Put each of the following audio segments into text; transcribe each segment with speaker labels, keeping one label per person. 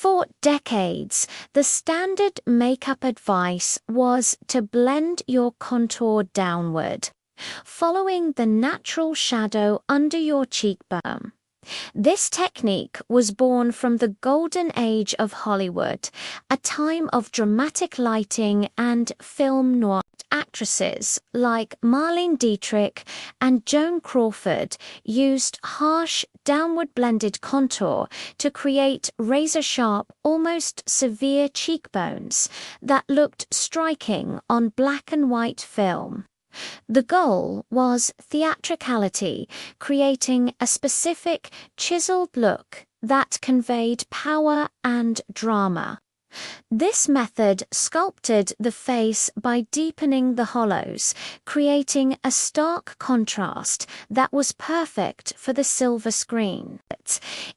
Speaker 1: For decades, the standard makeup advice was to blend your contour downward, following the natural shadow under your cheekbone. This technique was born from the golden age of Hollywood, a time of dramatic lighting and film noir. Actresses like Marlene Dietrich and Joan Crawford used harsh, downward blended contour to create razor-sharp, almost severe cheekbones that looked striking on black and white film. The goal was theatricality, creating a specific, chiseled look that conveyed power and drama. This method sculpted the face by deepening the hollows, creating a stark contrast that was perfect for the silver screen.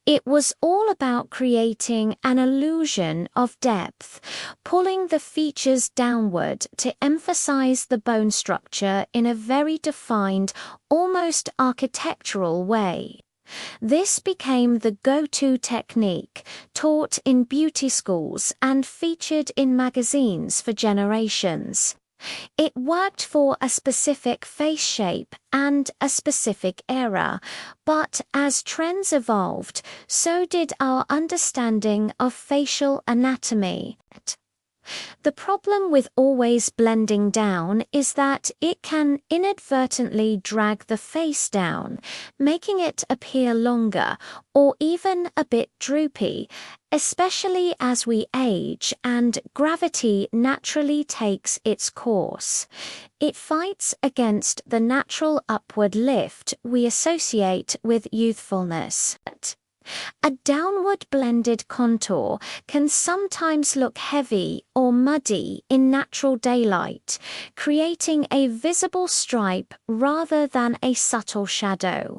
Speaker 1: It was all about creating an illusion of depth, pulling the features downward to emphasize the bone structure in a very defined, almost architectural way. This became the go-to technique, taught in beauty schools and featured in magazines for generations. It worked for a specific face shape and a specific era, but as trends evolved, so did our understanding of facial anatomy. The problem with always blending down is that it can inadvertently drag the face down, making it appear longer or even a bit droopy, especially as we age and gravity naturally takes its course. It fights against the natural upward lift we associate with youthfulness. A downward blended contour can sometimes look heavy or muddy in natural daylight, creating a visible stripe rather than a subtle shadow.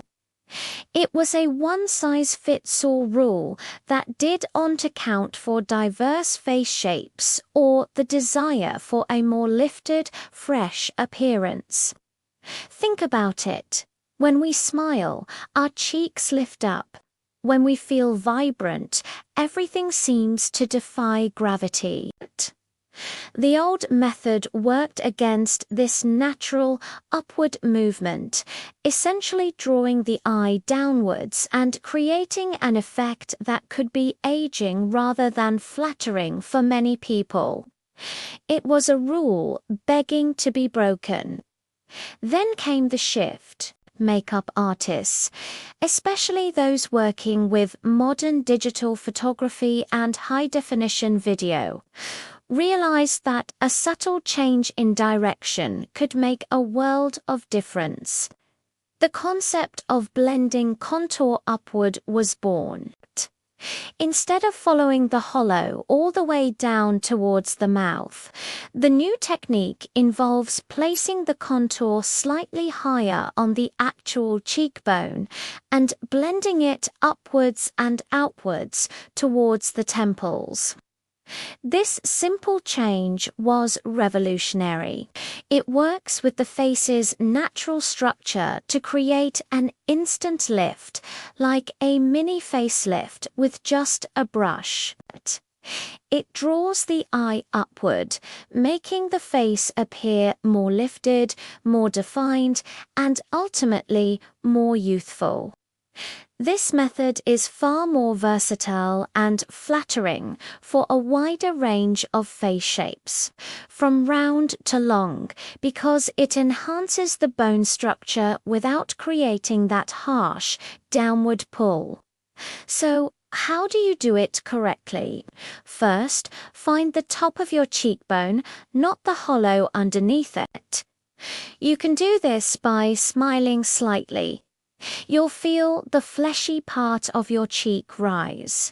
Speaker 1: It was a one-size-fits-all rule that did not account for diverse face shapes or the desire for a more lifted, fresh appearance. Think about it. When we smile, our cheeks lift up. When we feel vibrant, everything seems to defy gravity. The old method worked against this natural, upward movement, essentially drawing the eye downwards and creating an effect that could be aging rather than flattering for many people. It was a rule begging to be broken. Then came the shift. Makeup artists, especially those working with modern digital photography and high-definition video, realized that a subtle change in direction could make a world of difference. The concept of blending contour upward was born. Instead of following the hollow all the way down towards the mouth, the new technique involves placing the contour slightly higher on the actual cheekbone and blending it upwards and outwards towards the temples. This simple change was revolutionary. It works with the face's natural structure to create an instant lift, like a mini facelift with just a brush. It draws the eye upward, making the face appear more lifted, more defined, and ultimately more youthful. This method is far more versatile and flattering for a wider range of face shapes, from round to long, because it enhances the bone structure without creating that harsh, downward pull. So, how do you do it correctly? First, find the top of your cheekbone, not the hollow underneath it. You can do this by smiling slightly. You'll feel the fleshy part of your cheek rise.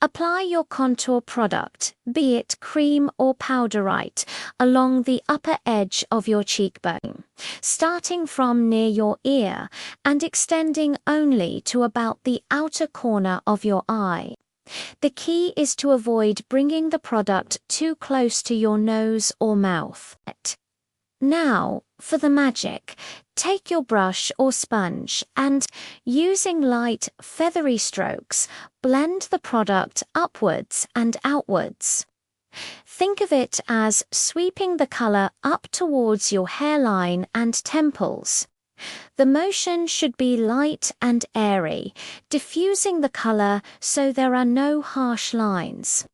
Speaker 1: Apply your contour product, be it cream or powderite, along the upper edge of your cheekbone, starting from near your ear and extending only to about the outer corner of your eye. The key is to avoid bringing the product too close to your nose or mouth. Now, for the magic, Take your brush or sponge and, using light, feathery strokes, blend the product upwards and outwards. Think of it as sweeping the color up towards your hairline and temples. The motion should be light and airy, diffusing the color so there are no harsh lines.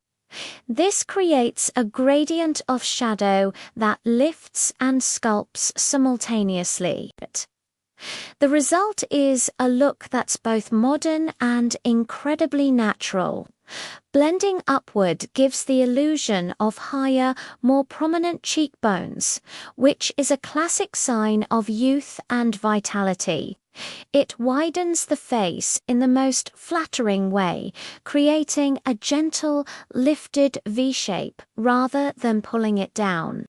Speaker 1: This creates a gradient of shadow that lifts and sculpts simultaneously. The result is a look that's both modern and incredibly natural. Blending upward gives the illusion of higher, more prominent cheekbones, which is a classic sign of youth and vitality. It widens the face in the most flattering way, creating a gentle, lifted V-shape rather than pulling it down.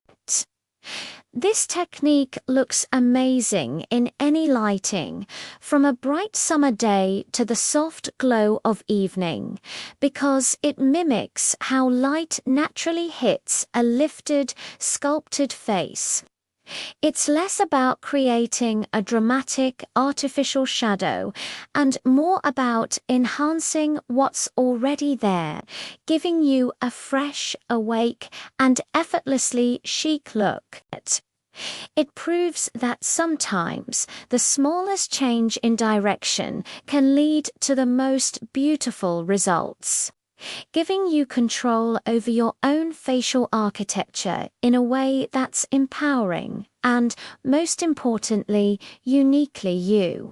Speaker 1: This technique looks amazing in any lighting, from a bright summer day to the soft glow of evening, because it mimics how light naturally hits a lifted, sculpted face. It's less about creating a dramatic, artificial shadow and more about enhancing what's already there, giving you a fresh, awake, and effortlessly chic look. It proves that sometimes the smallest change in direction can lead to the most beautiful results, giving you control over your own facial architecture in a way that's empowering and, most importantly, uniquely you.